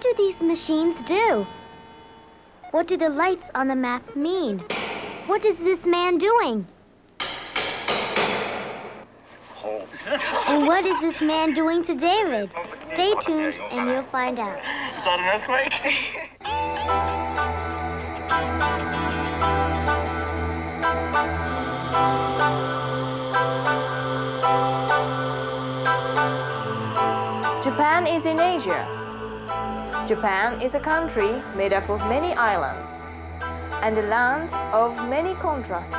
do these machines do? What do the lights on the map mean? What is this man doing? And what is this man doing to David? Stay tuned and you'll find out. Is that an earthquake? Japan is in Asia. Japan is a country made up of many islands and a land of many contrasts.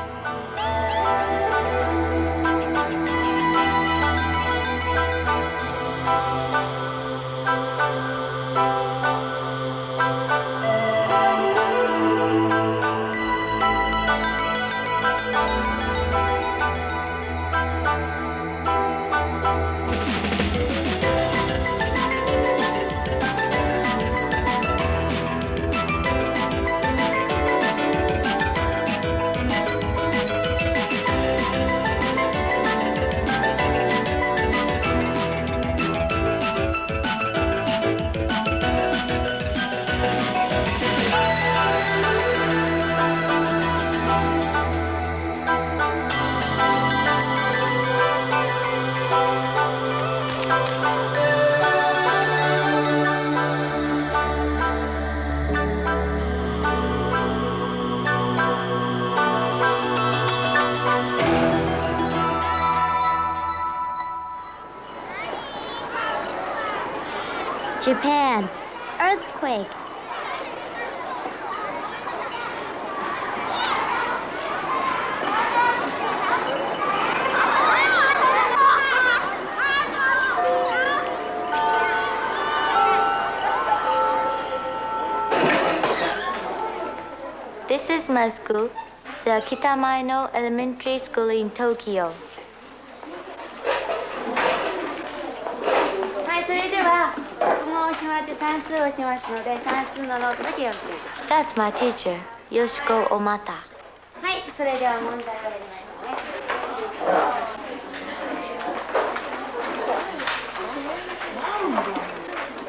Japan, earthquake. This is my school, the Kitamaino Elementary School in Tokyo. はい、それではこの決まって算数をしますので、算数のノートだけ用意していてください。 That's my teacher, Yoshiko Omata. はい、それでは問題をやりましょう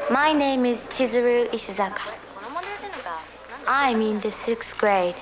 ね。My name is Chizuru Ishizaka. I'm in the 6th grade.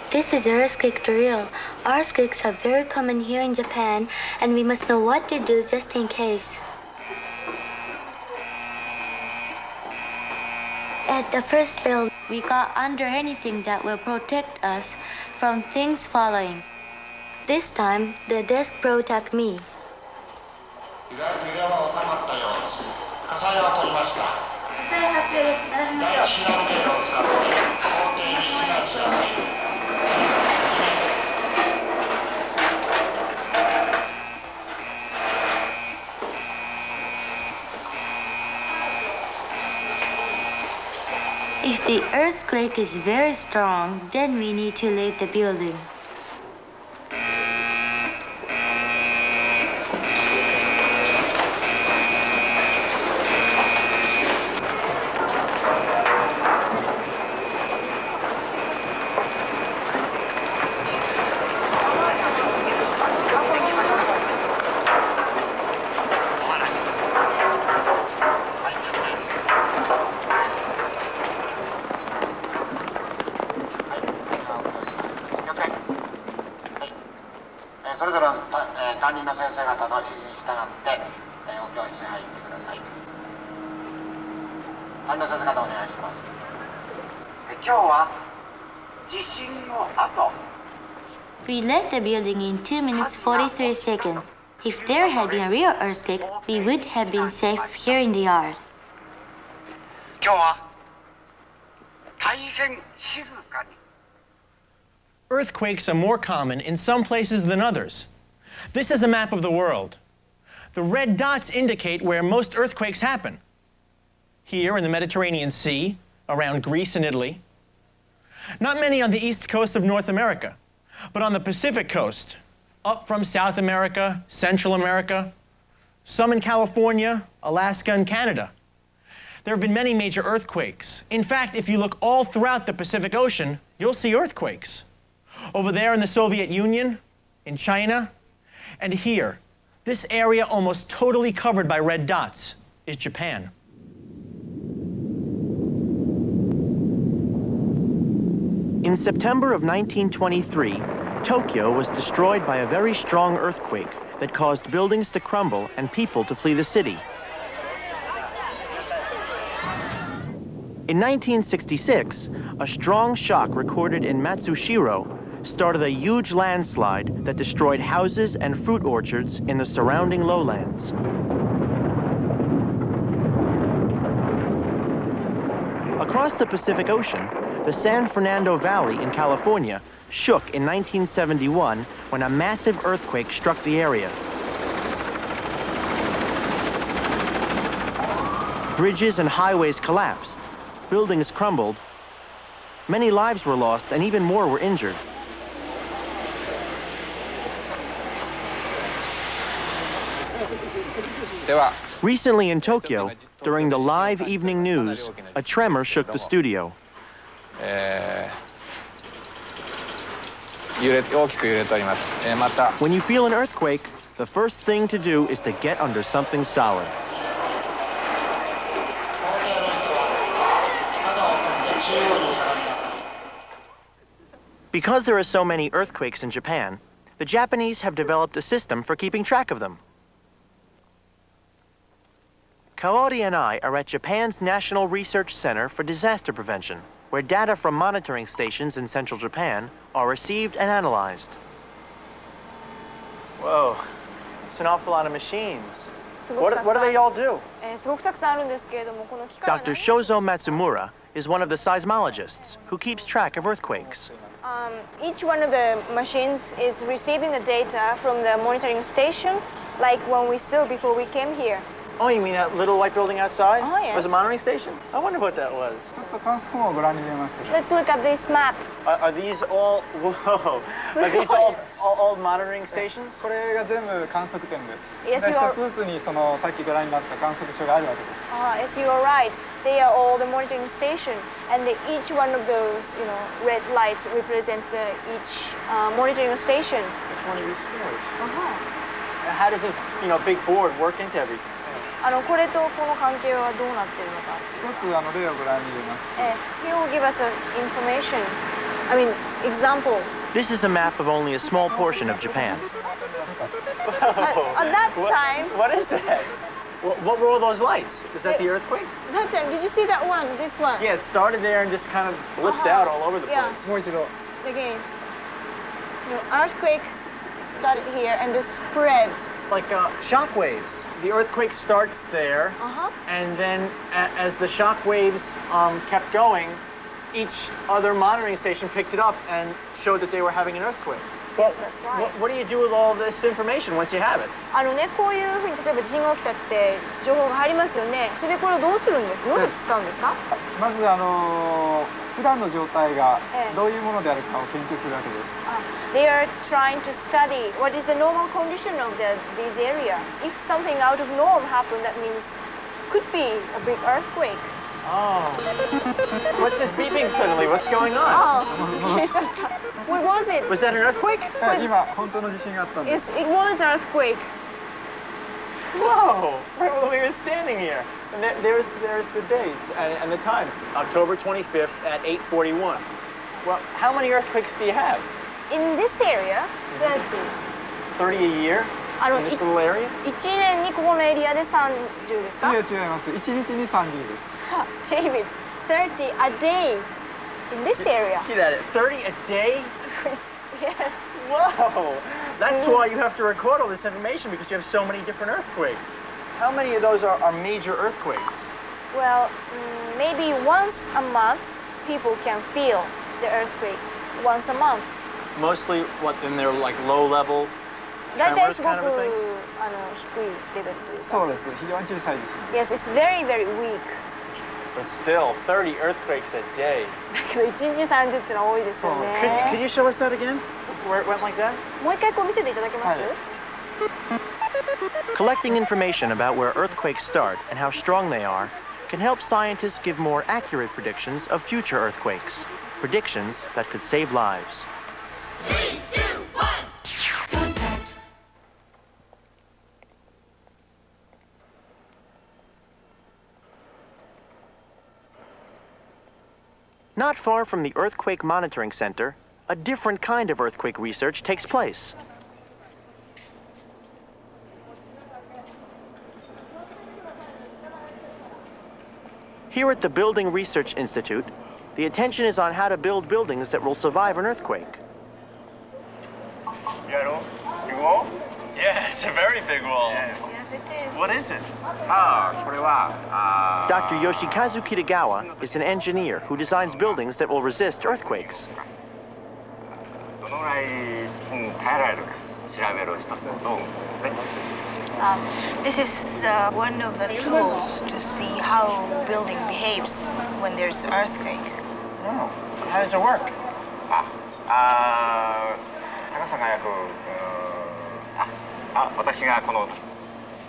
This is earthquake drill. Earthquakes are very common here in Japan, and we must know what to do just in case. At the first bell, we got under anything that will protect us from things falling. This time, the desk protect me. 揺れは収まったようです。火災は起こりました。火災発生です。並びましょう。第一シナリオ経路を使って校庭に避難しなさい。If the earthquake is very strong, then we need to leave the building. We left the building in 2 minutes 43 seconds. If there had been a real earthquake, we would have been safe here in the yard. 今日は大変静かに。 Earthquakes are more common in some places than others. This is a map of the world. The red dots indicate where most earthquakes happen. Here in the Mediterranean Sea, around Greece and Italy. Not many on the east coast of North America, but on the Pacific coast, up from South America, Central America, some in California, Alaska, and Canada. There have been many major earthquakes. In fact, if you look all throughout the Pacific Ocean, you'll see earthquakes. Over there in the Soviet Union, in China, and here, this area almost totally covered by red dots, is Japan. In September of 1923, Tokyo was destroyed by a very strong earthquake that caused buildings to crumble and people to flee the city. In 1966, a strong shock recorded in Matsushiro started a huge landslide that destroyed houses and fruit orchards in the surrounding lowlands. Across the Pacific Ocean, the San Fernando Valley in California shook in 1971 when a massive earthquake struck the area. Bridges and highways collapsed, buildings crumbled, many lives were lost, and even more were injured. Recently in Tokyo, during the live evening news, a tremor shook the studio. When you feel an earthquake, the first thing to do is to get under something solid. Because there are so many earthquakes in Japan, the Japanese have developed a system for keeping track of them. Kaori and I are at Japan's National Research Center for Disaster Prevention, where data from monitoring stations in central Japan are received and analyzed. Whoa, it's an awful lot of machines. What do they all do? Dr. Shozo Matsumura is one of the seismologists who keeps track of earthquakes. Each one of the machines is receiving the data from the monitoring station, like when we saw before we came here. Oh, you mean that little white building outside? Oh, yes. It was a monitoring station? I wonder what that was. Let's look at this map. Are these all, whoa, are these all monitoring stations? これが全部観測点です。 Yes, で you are- 一つずつにそのさっきご覧になった観測所があるわけです。 Yes, you are right. They are all the monitoring station, and each one of those, red lights represents each monitoring station. Which one of these stores? How does this, big board work into everything? これとこの関係はどうなってるのか。一つ例をご覧に入れます。 He will give us information. Example. This is a map of only a small portion of Japan. At that time, What is that? What were all those lights? Was that the earthquake? that time, did you see that one? This one? Yeah, it started there and just kind of blipped out all over the Yeah. place. もう一度。 Again, earthquake started here and just spread. Like shock waves. The earthquake starts there, and then as the shock waves kept going, each other monitoring station picked it up and showed that they were having an earthquake. Yes, that's right. What do you do with all this information once you have it? こういうふうに例えば地震が起きたって情報が入りますよね。それでこれをどうするんですか？どうやって使うんですか？まず普段の状態がどういうものであるかを研究するわけです。 They are trying to study what is the normal condition of these areas. If something out of norm happened, that means could be a big earthquake. Oh. What's this beeping suddenly? What's going on? What was it? Was that an earthquake? はい今本当の地震があったんです。 It was an earthquake. Whoa! Right when we were standing here. And there's the date and the time. October 25th at 8:41. Well, how many earthquakes do you have? In this area, 30 a year? In this little area? 1年にここのエリアで30ですか？いや違います。1日に30です。 David, 30 a day in this area. Get at it. 30 a day? Yes. Whoa! That's why you have to record all this information because you have so many different earthquakes. How many of those are major earthquakes? Well, maybe once a month people can feel the earthquake once a month. Mostly what in their like low level だいたい tremors すごく kind of a thing? 低いレベルというか。そうです。非常に小さい地震です。 Yes, it's very, very weak. But still, 30 earthquakes a day. だけど1日30っていうのは多いですよね。Could you show us that again? Where it went like that? もう一回こう見せていただけます？ Collecting information about where earthquakes start and how strong they are can help scientists give more accurate predictions of future earthquakes. Predictions that could save lives. Not far from the Earthquake Monitoring Center, a different kind of earthquake research takes place. Here at the Building Research Institute, the attention is on how to build buildings that will survive an earthquake. Big wall? Yeah, it's a very big wall. Yes, it is. What is it? これは Dr. Yoshikazu Kitagawa is an engineer who designs buildings that will resist earthquakes. どのぐらい地震に耐えられるか調べる一つの道具ですね。This is one of the tools to see how building behaves when there's earthquake. Oh, how does it work? 高さが約私がこの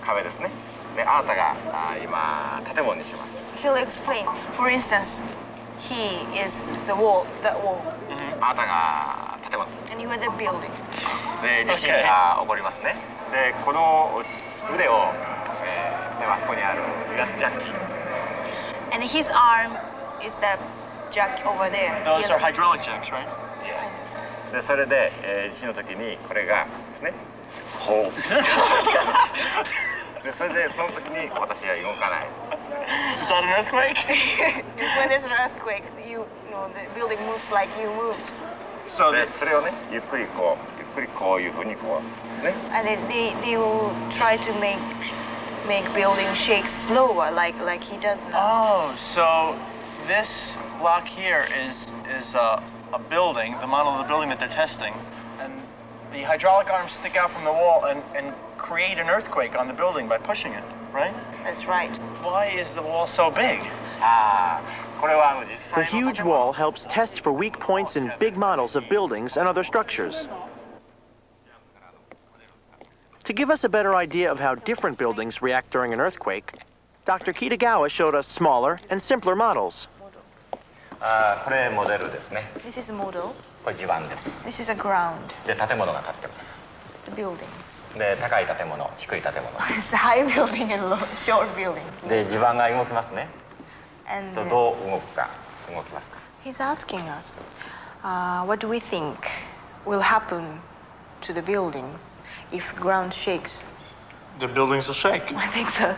壁ですね。で、あなたが今建物にします。He'll explain. For instance, he is the wall, that wall, あなたが建物。 and you are the building. で、地震が起こりますね。で、この腕を、あそこにある油圧ジャッキ。 And his arm is the jack over there. Those are hydraulic jacks, right? で、それで、地震の時にこれがですね、こう。で、それでその時に私は動かない。Is that an earthquake? When there's an earthquake, you know the building moves like you moved. So で、 this, それをね、ゆっくりこういうふうにこうですね。 And they will try to make building shake slower, like he does now. oh, so this block here is a building, the model of the building that they're testing, and the hydraulic arms stick out from the wall and create an earthquake on the building by pushing it, right? That's right. Why is the wall so big? これは実 The 際の huge wall helps test for weak points in big models of buildings and other structures. To give us a better idea of how different buildings react during an earthquake, Dr. Kitagawa showed us smaller and simpler models. これモデルですね。 This is a model. これ地盤です。 This is a ground. で、建物が建ってます。 The buildings. で、高い建物、低い建物。 It's a high building and low, short building. で、地盤が動きますね。 And とどう動くか、動きますか。 he's asking us, what do we think will happen to the buildings if the ground shakes? The buildings will shake. I think so.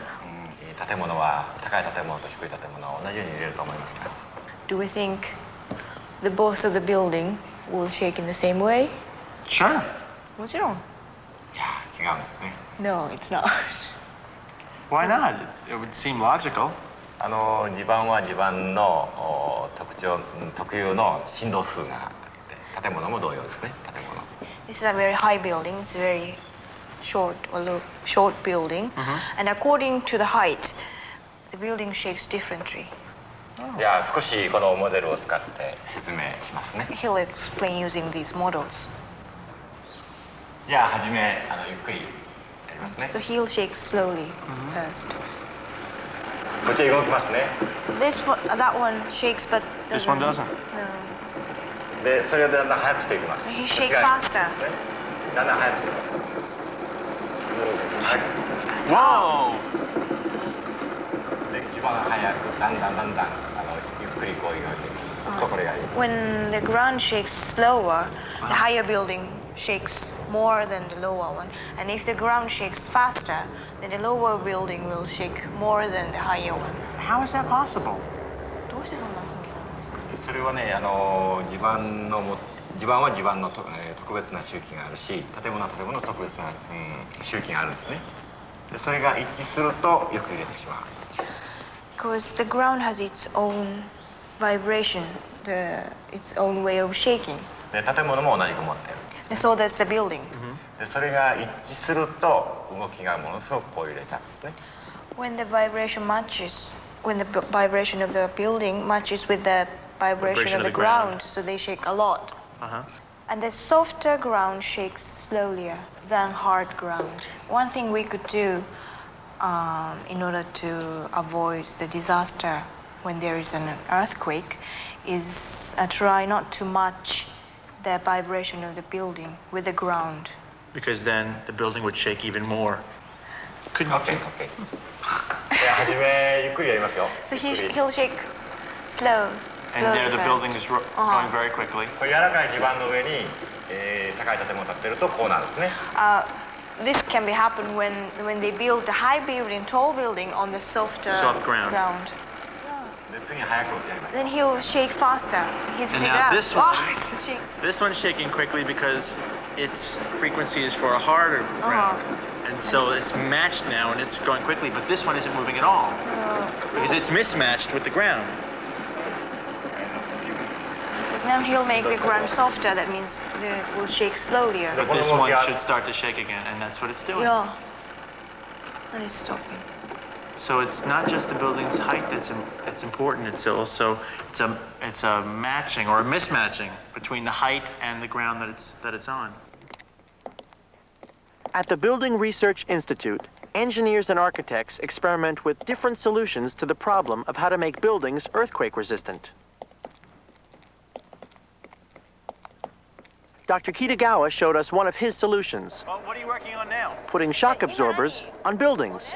建物は高い建物と低い建物を同じように入れると思いますね。 Do we think the both of the building will shake in the same way? Sure. もちろん。いや、違うんですね。 No, it's not. Why not? It would seem logical. 地盤は地盤の特有の振動数があって、建物も同様ですね。建物。 This is a very high building. It's a very short or low, short building, and according to the height, the building shakes differently. じゃあ少しこのモデルを使って説明しますね。 He'll explain using these models. じゃあ初めゆっくりやりますね。 So he'll shake slowly first. こっち動きますね。 That one shakes, but This one doesn't. No. で、それをだんだん速くしていきます。 He こっ shake ち側に faster. ですね。だんだん速くしていきます。はい。 Whoa! で、地盤が速く、だんだんゆっくりこういうように。そうするとこれがいい。 When the ground shakes slower, the higher building shakes more than the lower one. And if the ground shakes faster, then the lower building will shake more than the higher one. How is that possible? どうしてそんな風になるんですか？それはね、地盤は地盤の特別な周期があるし、建物は建物の特別な、周期があるんですね。で、それが一致するとよく揺れてしまう。 Because the ground has its own vibration, its own way of shaking. で建物も同じく持ってる。 And so that's the building. でそれが一致すると動きがものすごくこう揺れちゃうんですね。 When the vibration matches, when the vibration of the building matches with the vibration of the ground, so they shake a lot. And the softer ground shakes slowly than hard ground. One thing we could do in order to avoid the disaster when there is an earthquake is try not to match the vibration of the building with the ground. Because then the building would shake even more. Could OK。で初めゆっくりやりますよ。 So he'll shake slow, And slowly there the first. building is going very quickly. これ柔らかい地盤の上に、高い建物を建てるとこうなんですね。This can be happen when they build the high building, tall building on the softer Soft ground. で次に早くやります。 Then he'll shake faster. He's And figured now out. this one- Oh, it shakes. This one's shaking quickly because its frequency is for a harder ground. And so it's matched now and it's going quickly, but this one isn't moving at all. Because it's mismatched with the ground. Now he'll make the ground softer. That means it will shake slowly. But this one should start to shake again, and that's what it's doing. Yeah. And it's stopping. So it's not just the building's height that's important. It's also it's a matching or a mismatching between the height and the ground that it's on. At the Building Research Institute, engineers and architects experiment with different solutions to the problem of how to make buildings earthquake resistant. Dr. Kitagawa showed us one of his solutions. Well, what are you working on now? Putting shock absorbers on buildings.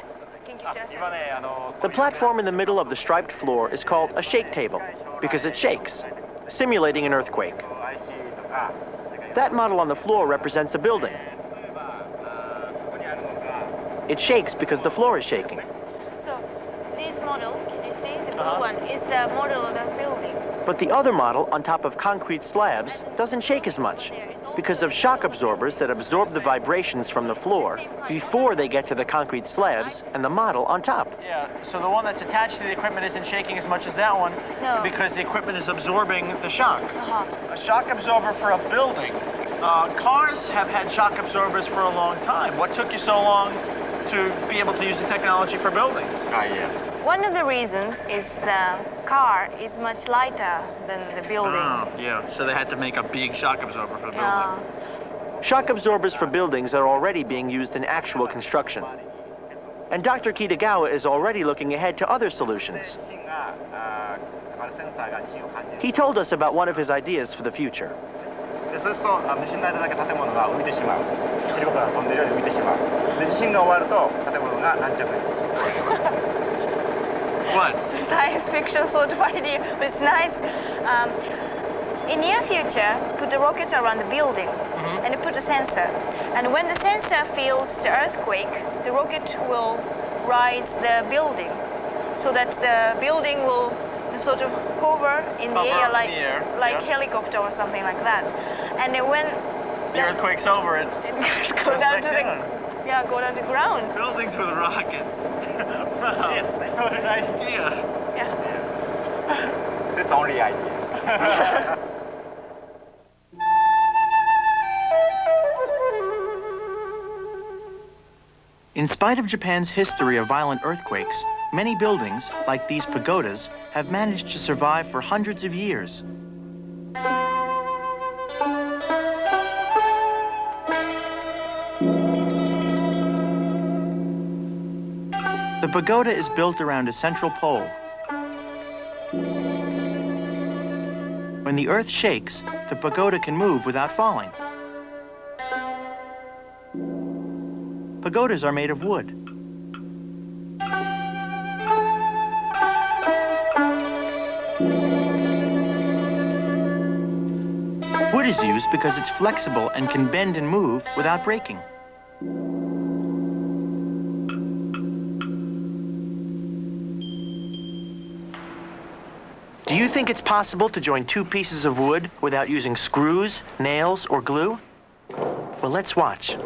The platform in the middle of the striped floor is called a shake table because it shakes, simulating an earthquake. That model on the floor represents a building. It shakes because the floor is shaking. So this model, can you see the blue one, is the model of the building. But the other model on top of concrete slabs doesn't shake as much because of shock absorbers that absorb the vibrations from the floor before they get to the concrete slabs and the model on top. Yeah, so the one that's attached to the equipment isn't shaking as much as that one because the equipment is absorbing the shock. A shock absorber for a building. Cars have had shock absorbers for a long time. What took you so long to be able to use the technology for buildings? Yes. One of the reasons is the car is much lighter than the building. Yeah, so they had to make a big shock absorber for the building. Shock absorbers for buildings are already being used in actual construction. And Dr. Kitagawa is already looking ahead to other solutions. He told us about one of his ideas for the future. でそうすると地震の間だけ建物が浮いてしまう。ヘリコプターが飛んでるように浮いてしまう。で地震が終わると建物が軟着陸する。 What? Science fiction sort of idea, but it's nice. In near future, put a rocket around the building and put a sensor. And when the sensor feels the earthquake, the rocket will rise the building so that the building will sort of hover in the air like helicopter or something like that. And then when The earthquake's over, it go down back to the go down to ground. buildings with rockets. Wow, Yes. what an idea. Yeah. This is only idea. In spite of Japan's history of violent earthquakes, many buildings, like these pagodas, have managed to survive for hundreds of years. The pagoda is built around a central pole. When the earth shakes, the pagoda can move without falling. Pagodas are made of wood. Wood is used because it's flexible and can bend and move without breaking. Do you think it's possible to join two pieces of wood without using screws, nails, or glue? Well, let's watch.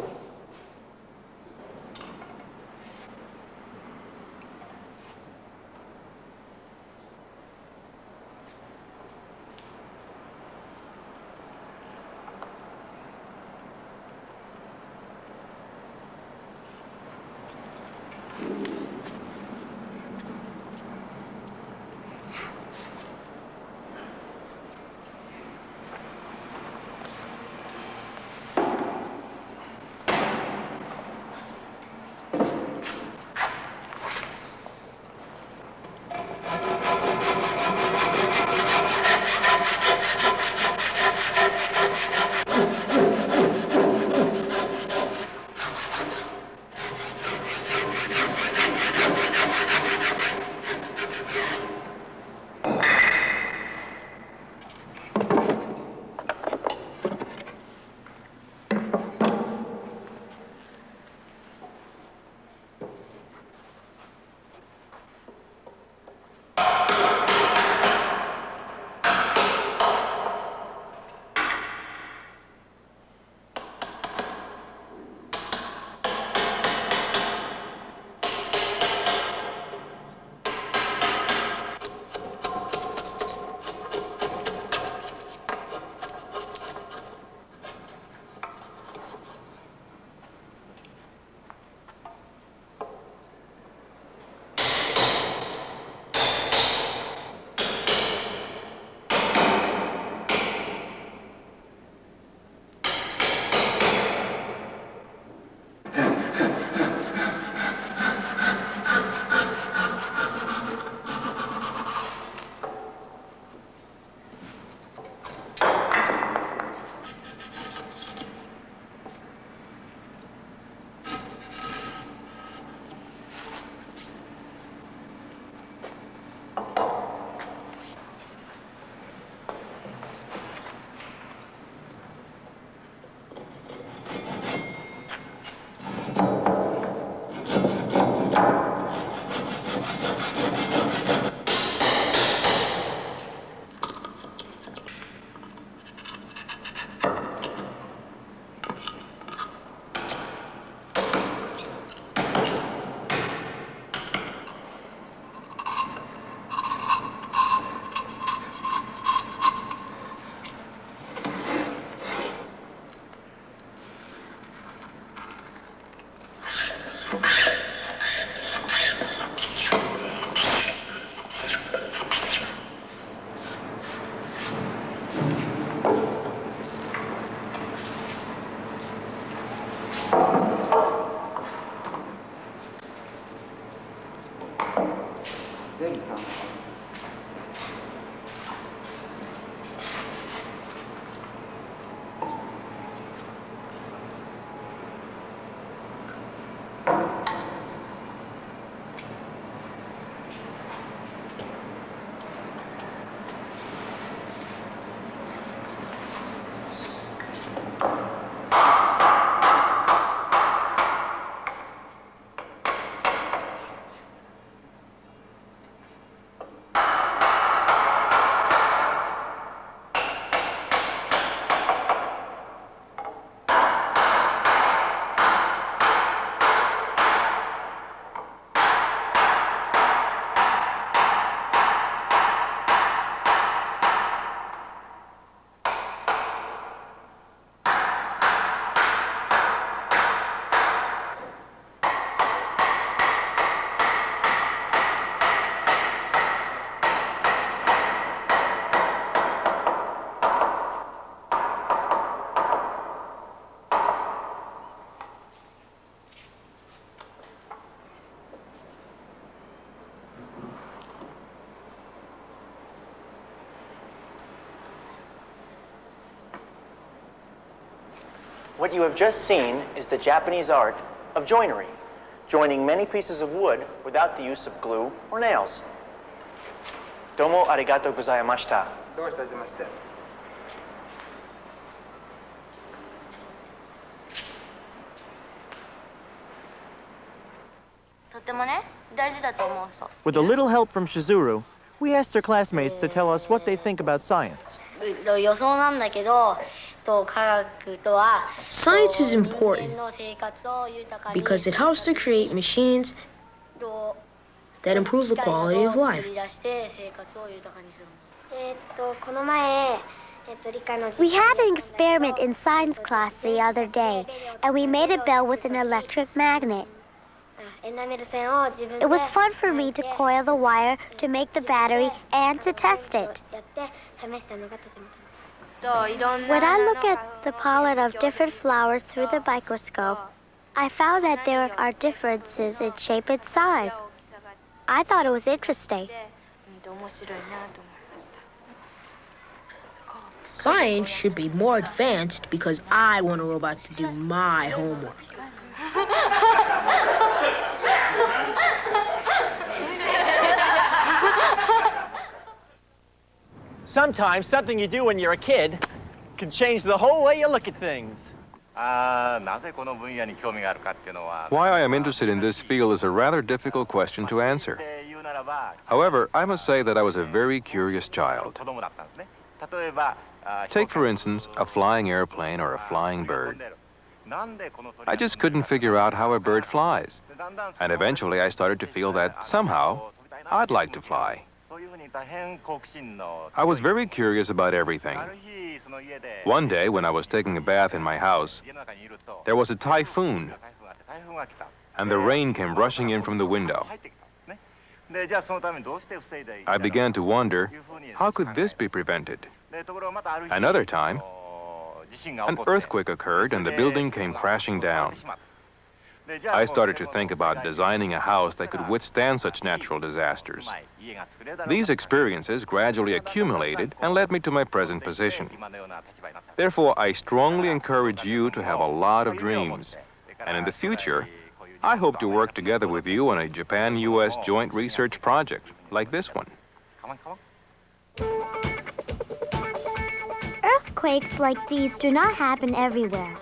What you have just seen is the Japanese art of joinery, joining many pieces of wood without the use of glue or nails. Domo arigatou gozaimashita. どういたしまして。とてもね、大事だと思う人。 With a little help from Shizuru, we asked her classmates to tell us what they think about science. 予想なんだけど、科学とは Science is important 人間の生活を豊かに because it helps to create machines that improve the quality of life. 作り出して生活を豊かにする。この前、理科の We had an experiment in science class the other day, and we made a bell with an electric magnet. エナメル線を自分で It was fun for me to coil the wire, to make the battery, and to test it. やって試したのがとても楽しかった。いろんな When I look at the pollen of different flowers through the microscope, I found that there are differences in shape and size. I thought it was interesting. 面白いなと思いました。 Science should be more advanced because I want a robot to do my homework. Sometimes something you do when you're a kid can change the whole way you look at things. なぜこの分野に興味があるかっていうのは Why I am interested in this field is a rather difficult question to answer. However, I must say that I was a very curious child. 子供だったんですね。例えば Take, for instance, a flying airplane or a flying bird. I just couldn't figure out how a bird flies. And eventually I started to feel that somehow I'd like to fly. I was very curious about everything. One day when I was taking a bath in my house, there was a typhoon, and the rain came rushing in from the window. I began to wonder, how could this be prevented? Another time, an earthquake occurred and the building came crashing down. I started to think about designing a house that could withstand such natural disasters. These experiences gradually accumulated and led me to my present position. Therefore, I strongly encourage you to have a lot of dreams. And in the future, I hope to work together with you on a Japan-US joint research project like this one. Earthquakes like these do not happen everywhere,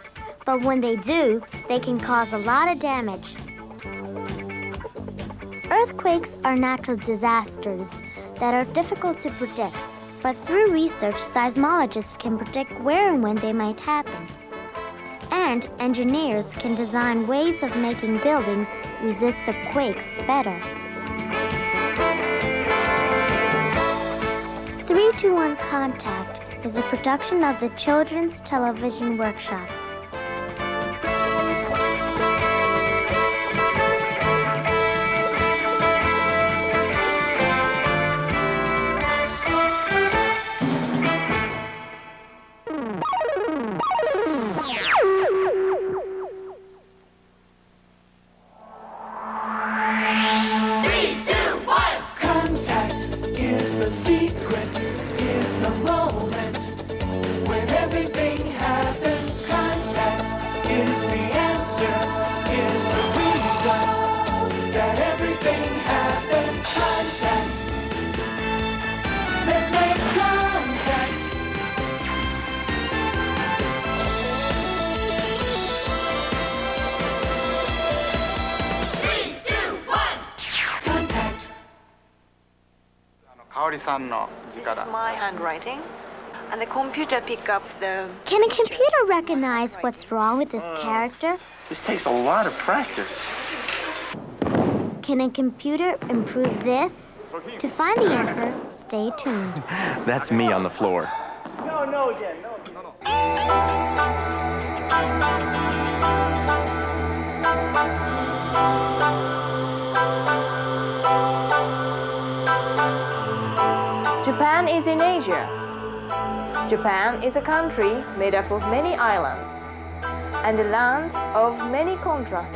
but when they do, they can cause a lot of damage. Earthquakes are natural disasters that are difficult to predict, but through research, seismologists can predict where and when they might happen. And engineers can design ways of making buildings resist the quakes better. 321 Contact is a production of the Children's Television Workshop. This is my handwriting, and the computer pick up the... Can a computer recognize what's wrong with this character? This takes a lot of practice. Can a computer improve this? To find the answer, stay tuned. That's me on the floor. No, again. Japan is in Asia. Japan is a country made up of many islands and a land of many contrasts.